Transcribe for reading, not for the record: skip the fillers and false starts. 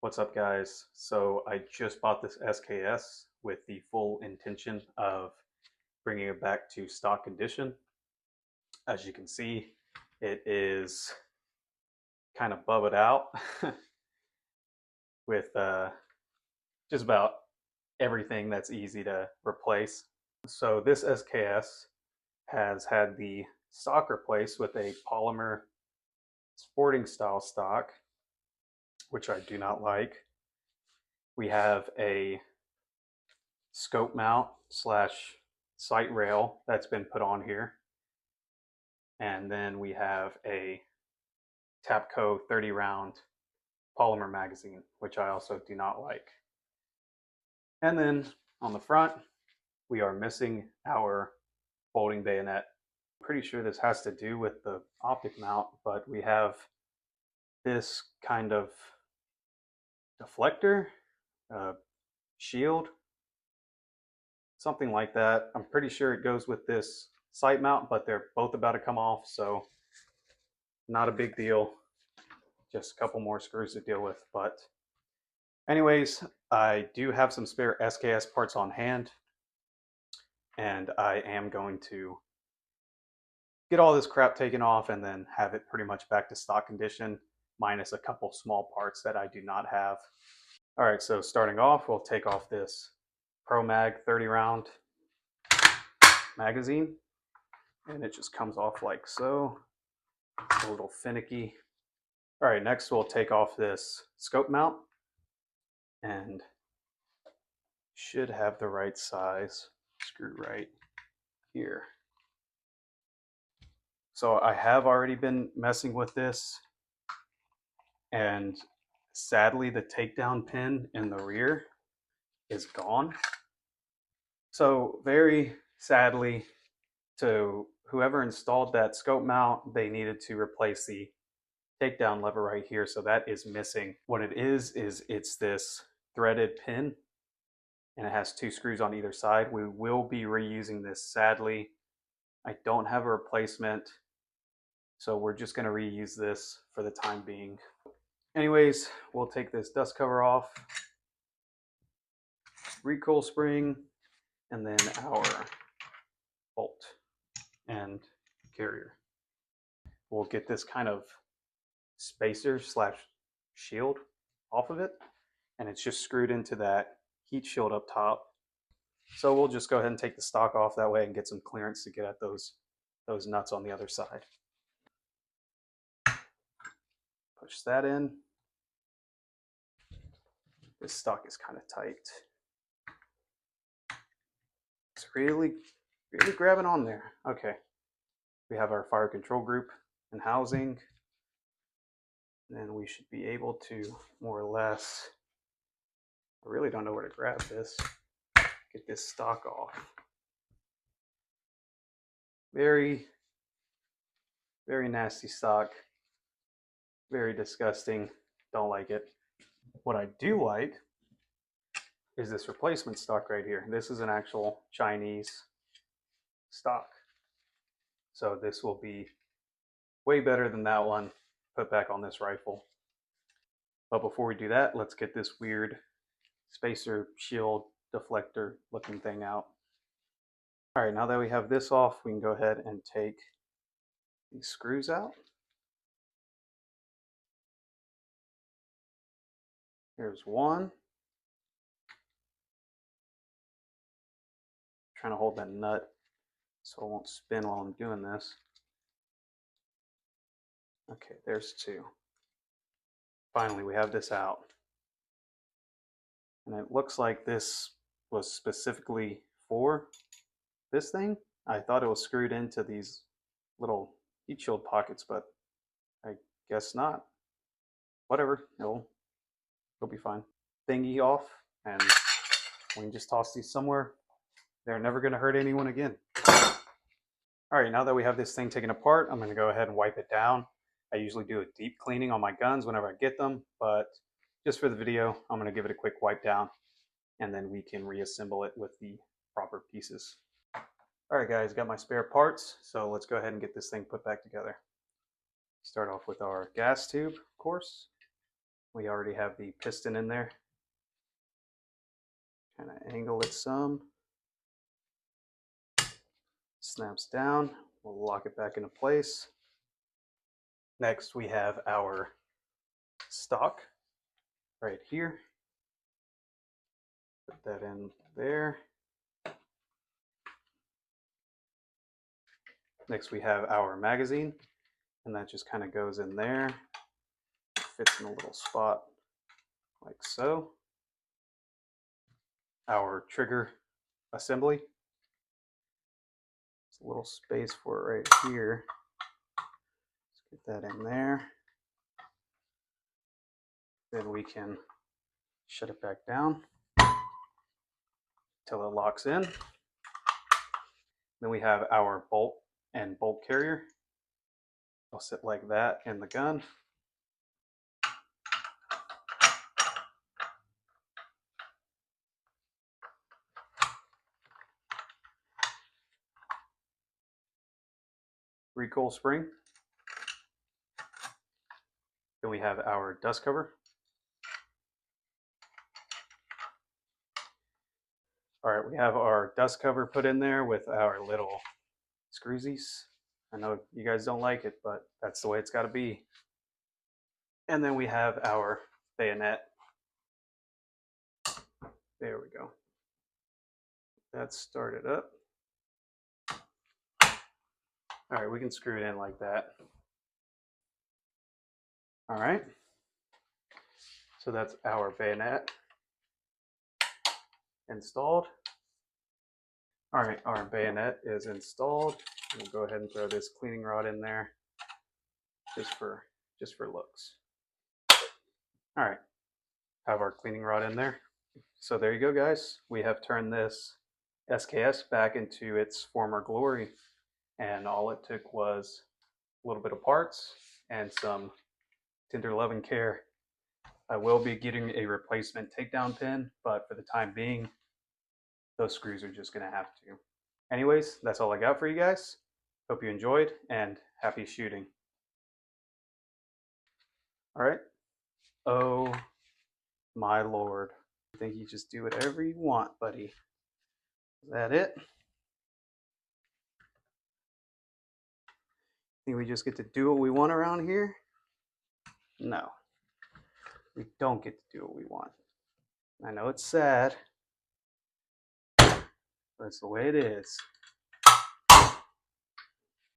What's up, guys? So I just bought this SKS with the full intention of bringing it back to stock condition. As you can see, it is kind of bubbed out with just about everything that's easy to replace. So this SKS has had the stock replaced with a polymer sporting style stock, which I do not like. We have a scope mount slash sight rail that's been put on here. And then we have a Tapco 30 round polymer magazine, which I also do not like. And then on the front, we are missing our folding bayonet. I'm pretty sure this has to do with the optic mount, but we have this kind of deflector, shield, something like that. I'm pretty sure it goes with this sight mount, but they're both about to come off, so not a big deal. Just a couple more screws to deal with. But anyways, I do have some spare SKS parts on hand, and I am going to get all this crap taken off and then have it pretty much back to stock condition, minus a couple small parts that I do not have. All right, so starting off, we'll take off this Pro Mag 30 round magazine, and it just comes off like so. It's a little finicky. All right, next we'll take off this scope mount, and should have the right size screw right here. So I have already been messing with this, and sadly the takedown pin in the rear is gone. So very sadly, to whoever installed that scope mount, they needed to replace the takedown lever right here, so that is missing. What it is it's this threaded pin, and it has two screws on either side. We will be reusing this. Sadly, I don't have a replacement, so we're just going to reuse this for the time being. Anyways, we'll take this dust cover off, recoil spring, and then our bolt and carrier. We'll get this kind of spacer slash shield off of it, and it's just screwed into that heat shield up top. So we'll just go ahead and take the stock off that way and get some clearance to get at those nuts on the other side. Push that in. This stock is kind of tight. It's really grabbing on there. Okay, we have our fire control group and housing. Then we should be able to more or less, I really don't know where to grab this, get this stock off. Very nasty stock, very disgusting, don't like it. What I do like is this replacement stock right here. This is an actual Chinese stock. So this will be way better than that one put back on this rifle. But before we do that, let's get this weird spacer shield deflector looking thing out. All right, now that we have this off, we can go ahead and take these screws out. Here's one. Trying to hold that nut so it won't spin while I'm doing this. Okay, there's two. Finally, we have this out. And it looks like this was specifically for this thing. I thought it was screwed into these little heat shield pockets, but I guess not. Whatever, it'll be fine. Thingy off, and we can just toss these somewhere. They're never gonna hurt anyone again. All right, now that we have this thing taken apart, I'm gonna go ahead and wipe it down. I usually do a deep cleaning on my guns whenever I get them, but just for the video, I'm going to give it a quick wipe down, and then we can reassemble it with the proper pieces. All right, guys, got my spare parts, so let's go ahead and get this thing put back together. Start off with our gas tube, of course. We already have the piston in there. Kind of angle it some. Snaps down. We'll lock it back into place. Next, we have our stock right here. Put that in there. Next, we have our magazine, and that just kind of goes in there. Fits in a little spot like so. Our trigger assembly. There's a little space for it right here. Let's get that in there. Then we can shut it back down until it locks in. Then we have our bolt and bolt carrier. It'll sit like that in the gun. Recoil spring. Then we have our dust cover. All right, we have our dust cover put in there with our little screwies. I know you guys don't like it, but that's the way it's got to be. And then we have our bayonet. There we go. That's started up. All right, we can screw it in like that. All right. So that's our bayonet installed. All right, our bayonet is installed. We'll go ahead and throw this cleaning rod in there just for looks. All right, have our cleaning rod in there. So there you go, guys. We have turned this SKS back into its former glory, and all it took was a little bit of parts and some tender love and care. I will be getting a replacement takedown pin, but for the time being, those screws are just gonna have to. Anyways, that's all I got for you guys. Hope you enjoyed, and happy shooting. All right. Oh my Lord. I think you just do whatever you want, buddy. Is that it? Think we just get to do what we want around here? No. We don't get to do what we want. I know it's sad, but it's the way it is.